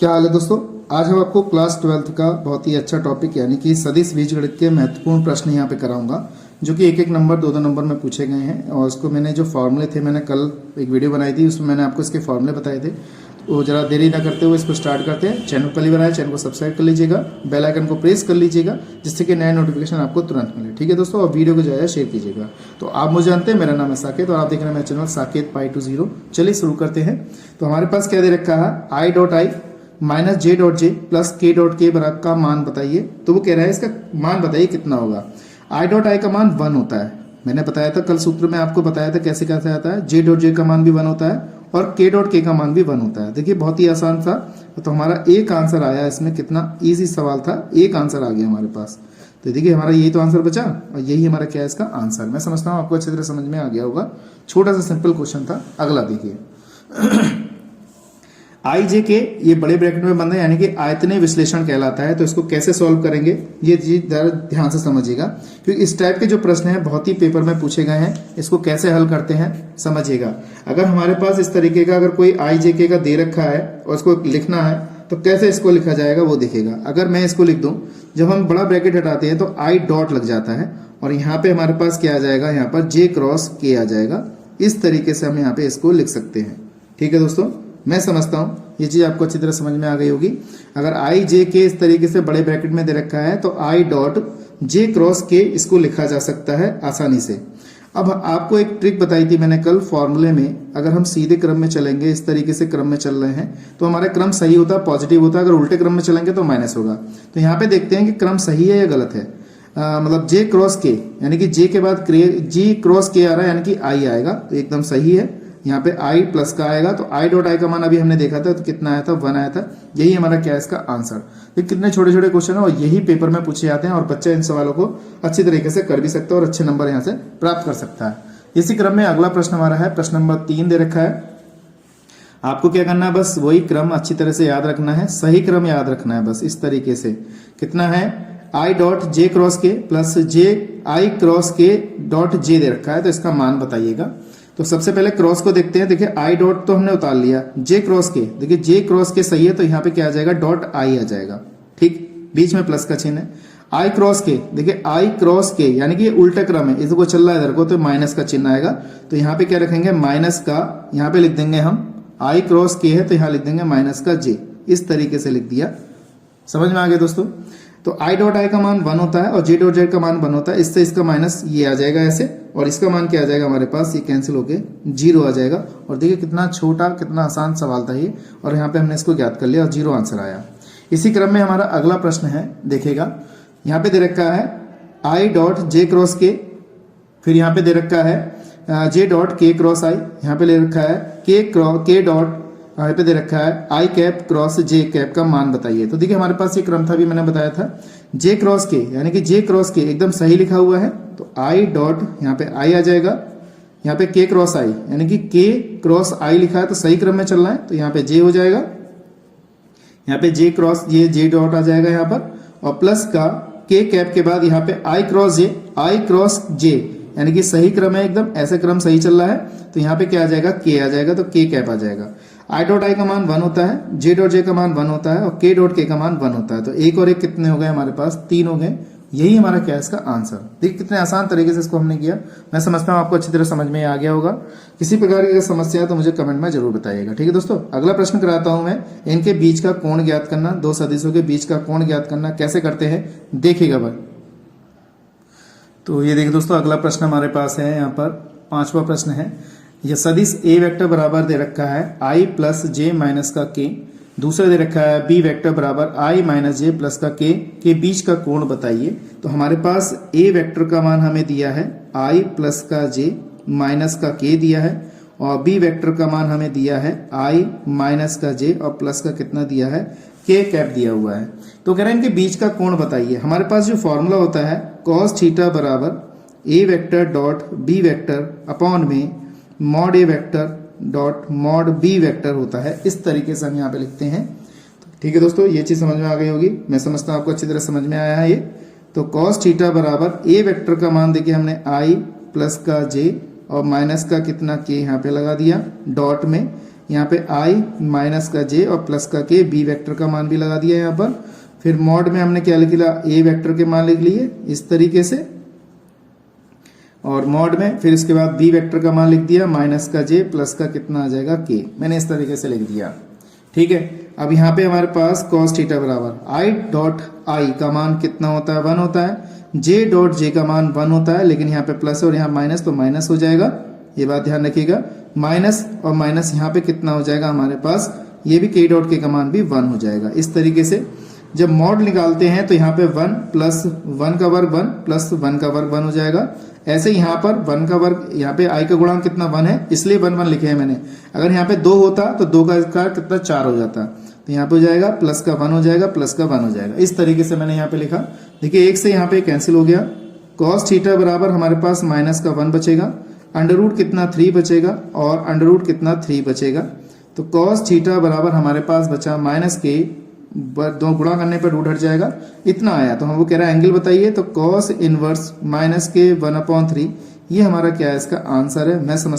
क्या हाल है दोस्तों। आज हम आपको क्लास 12th का बहुत ही अच्छा टॉपिक यानी कि सदिश बीजगणित के महत्वपूर्ण प्रश्न यहाँ पे कराऊंगा, जो कि एक एक नंबर दो दो नंबर में पूछे गए हैं। और उसको मैंने जो फॉर्मूले थे, मैंने कल एक वीडियो बनाई थी, उसमें मैंने आपको इसके फॉर्मूले बताए थे। तो जरा देरी ना करते हुए इसको स्टार्ट करते हैं। चैनल पहली बार आए, चैनल को सब्सक्राइब कर लीजिएगा, बेल आइकन को प्रेस कर लीजिएगा, जिससे कि नया नोटिफिकेशन आपको तुरंत मिले। ठीक है दोस्तों, और वीडियो को जो है शेयर कीजिएगा। तो आप मुझे जानते हैं, मेरा नाम है साकेत और आप देख रहे हैं मेरा चैनल साकेत पाई20। चलिए शुरू करते हैं। तो हमारे पास क्या दे रखा है, I dot I minus J dot J plus के डॉट के बराबर का मान बताइए। तो वो कह रहा है इसका मान बताइए कितना होगा। आई डॉट आई का मान 1 होता है, मैंने बताया था कल सूत्र में आपको बताया था कैसे कैसे आता है। जे डॉट जे का मान भी 1 होता है और के डॉट के का मान भी 1 होता है। देखिए बहुत ही आसान था। तो हमारा एक आंसर आया इसमें, कितना इजी सवाल था, एक आंसर आ गया हमारे पास। तो देखिए हमारा यही तो आंसर बचा और यही हमारा क्या है इसका आंसर। मैं समझता हूँ आपको अच्छी तरह समझ में आ गया होगा। छोटा सा सिंपल क्वेश्चन था। अगला देखिए आई जे के ये बड़े ब्रैकेट में बंद है, यानी कि आयतनीय विश्लेषण कहलाता है। तो इसको कैसे सॉल्व करेंगे ये चीज ध्यान से समझिएगा, क्योंकि इस टाइप के जो प्रश्न हैं बहुत ही पेपर में पूछे गए हैं। इसको कैसे हल करते हैं समझिएगा। अगर हमारे पास इस तरीके का अगर कोई आई जे के का दे रखा है और इसको लिखना है, तो कैसे इसको लिखा जाएगा वो दिखेगा। अगर मैं इसको लिख दूं, जब हम बड़ा ब्रैकेट हटाते हैं तो आई डॉट लग जाता है और यहाँ पे हमारे पास क्या आ जाएगा, यहाँ पर जे क्रॉस के आ जाएगा। इस तरीके से हम यहाँ पे इसको लिख सकते हैं। ठीक है दोस्तों, मैं समझता हूं ये चीज आपको अच्छी तरह समझ में आ गई होगी। अगर आई जे के इस तरीके से बड़े ब्रैकेट में दे रखा है तो आई डॉट जे क्रॉस के इसको लिखा जा सकता है आसानी से। अब आपको एक ट्रिक बताई थी मैंने कल फॉर्मूले में, अगर हम सीधे क्रम में चलेंगे, इस तरीके से क्रम में चल रहे हैं तो हमारा क्रम सही होता है, पॉजिटिव होता है। अगर उल्टे क्रम में चलेंगे तो माइनस होगा। तो यहाँ पे देखते हैं कि क्रम सही है या गलत है। मतलब जे क्रॉस के यानी कि जे के बाद जी क्रॉस के आ रहा है, यानी कि आई आएगा, तो एकदम सही है। यहाँ पे आई प्लस का आएगा, तो आई डॉट आई का मान अभी हमने देखा था तो कितना आया था, 1 आया था। यही हमारा क्या है इसका आंसर। ये कितने छोटे छोटे क्वेश्चन है और यही पेपर में पूछे जाते हैं और बच्चा इन सवालों को अच्छी तरीके से कर भी सकता है और अच्छे नंबर यहाँ से प्राप्त कर सकता है। इसी क्रम में अगला प्रश्न हमारा है, प्रश्न नंबर 3 दे रखा है। आपको क्या करना है, बस वही क्रम अच्छी तरह से याद रखना है, सही क्रम याद रखना है। बस इस तरीके से कितना है, आई डॉट जे क्रॉस के प्लस जे आई क्रॉस के डॉट जे दे रखा है। तो इसका मान बताइएगा। तो सबसे पहले क्रॉस को देखते हैं। देखिए आई डॉट तो हमने उतार लिया, जे क्रॉस के, देखिए जे क्रॉस के सही है तो यहाँ पे क्या आ जाएगा, डॉट आई आ जाएगा। ठीक, बीच में प्लस का चिन्ह है। आई क्रॉस के, देखिए आई क्रॉस के यानी कि ये उल्टा क्रम है, इसको चल रहा है इधर को, तो माइनस का चिन्ह आएगा। तो यहाँ पे क्या रखेंगे, माइनस का, यहाँ पे लिख देंगे हम आई क्रॉस के है तो यहाँ लिख देंगे माइनस का जे। इस तरीके से लिख दिया। समझ में आ गया दोस्तों। तो आई डॉट आई का मान 1 होता है और जे डॉट जेड का मान 1 होता है। इससे इसका माइनस ये आ जाएगा ऐसे, और इसका मान क्या आ जाएगा हमारे पास, ये कैंसिल होके 0 आ जाएगा। और देखिए कितना छोटा कितना आसान सवाल था ये, और यहाँ पे हमने इसको ज्ञात कर लिया और 0 आंसर आया। इसी क्रम में हमारा अगला प्रश्न है, देखिएगा यहाँ पे दे रखा है आई डॉट जे क्रॉस के, फिर यहाँ पे दे रखा है जे डॉट के क्रॉस आई, यहाँ पे ले रखा है के डॉट, यहाँ पे दे रखा है आई कैप क्रॉस जे कैप का मान बताइए। तो देखिए हमारे पास ये क्रम था, भी मैंने बताया था। जे क्रॉस के यानी कि जे क्रॉस के एकदम सही लिखा हुआ है, तो आई डॉट यहाँ पे आई आ जाएगा। यहाँ पे के क्रॉस आई यानी कि के क्रॉस आई लिखा है तो सही क्रम में चल रहा है, तो यहाँ पे जे हो जाएगा। यहाँ पे जे क्रॉस ये जे डॉट आ जाएगा यहाँ पर, और प्लस का के कैप के बाद यहाँ पे आई क्रॉस जे यानी कि सही क्रम है एकदम, ऐसे क्रम सही चल रहा है। तो यहाँ पे क्या आ जाएगा, के आ जाएगा, तो के कैप आ जाएगा। आई डॉट आई का मान 1 होता है, जे डॉट जे का मान 1 होता है और के डॉट के का मान 1 होता है। तो एक और एक कितने हो गए हमारे पास, 3 हो गए। यही हमारा क्या है इसका आंसर। देखिए कितने आसान तरीके से इसको हमने किया। मैं समझता हूँ आपको अच्छी तरह समझ में आ गया होगा। किसी प्रकार की अगर समस्या है तो मुझे कमेंट में जरूर बताइएगा। ठीक है दोस्तों, अगला प्रश्न कराता हूं मैं। इनके बीच का कोण ज्ञात करना, दो सदिशों के बीच का कोण ज्ञात करना कैसे करते हैं देखिएगा भाई। तो ये देखिए दोस्तों, अगला प्रश्न हमारे पास है, यहाँ पर 5वां प्रश्न है। यह सदिश ए वेक्टर बराबर दे रखा है आई प्लस जे माइनस का के, दूसरा दे रखा है बी वेक्टर बराबर आई माइनस जे प्लस का के बीच का कोण बताइए। तो हमारे पास ए वेक्टर का मान हमें दिया है आई प्लस का जे माइनस का के दिया है, और बी वेक्टर का मान हमें दिया है आई माइनस का जे और प्लस का कितना दिया है, के कैप दिया हुआ है। तो कह रहे हैं इनके बीच का कोण बताइए। हमारे पास जो फॉर्मूला होता है कॉस थीटा बराबर A vector dot B vector upon में mod A vector dot mod B vector होता है। इस तरीके से हम यहाँ पे लिखते हैं। ठीक है दोस्तों, ये चीज समझ में आ गई होगी। मैं समझता हूँ आपको अच्छी तरह समझ में आया है ये। तो कॉस थीटा बराबर ए वेक्टर का मान देखिए हमने आई प्लस का जे और माइनस का कितना के यहाँ पे लगा दिया डॉट में यहाँ पे आई माइनस का जे और प्लस का के, बी वेक्टर का मान भी लगा दिया यहाँ पर। फिर मॉड में हमने क्या लिख लिया, ए वेक्टर के मान लिख लिए इस तरीके से, और मॉड में फिर इसके बाद बी वेक्टर का मान लिख दिया माइनस का जे प्लस का कितना आ जाएगा के, मैंने इस तरीके से लिख दिया। ठीक है, अब यहाँ पे हमारे पास cos थीटा बराबर आई डॉट आई का मान कितना होता है, 1 होता है, जे डॉट जे का मान 1 होता है, लेकिन यहाँ पे प्लस और यहाँ माइनस तो माइनस हो जाएगा, ये बात ध्यान रखिएगा। माइनस और माइनस यहाँ पे कितना हो जाएगा हमारे पास, ये भी के डॉट के का मान भी 1 हो जाएगा। इस तरीके से जब मॉड निकालते हैं तो यहाँ पे 1 प्लस 1 का वर्ग 1 प्लस 1 का वर्ग 1 हो जाएगा। ऐसे यहाँ पर 1 का वर्ग, यहाँ पे आई का गुणांक कितना 1 है, इसलिए 1 1 लिखे हैं मैंने। अगर यहाँ पे 2 होता तो 2 का कितना 4 हो जाता, तो यहाँ पे हो जाएगा प्लस का 1 हो जाएगा, प्लस का 1 हो जाएगा। इस तरीके से मैंने यहाँ पे लिखा। देखिए 1 से यहाँ पे कैंसिल हो गया। cos थीटा बराबर हमारे पास माइनस का 1 बचेगा, अंडर रूट कितना 3 बचेगा और अंडर रूट कितना 3 बचेगा। तो cos थीटा बराबर हमारे पास बचा माइनस के, दो गुणा करने पर रूट हट जाएगा, इतना आया। तो हम वो कह रहा है एंगल बताइए, तो cos इनवर्स माइनस के 1/3, ये हमारा क्या है, इसका आंसर है। मैं समझ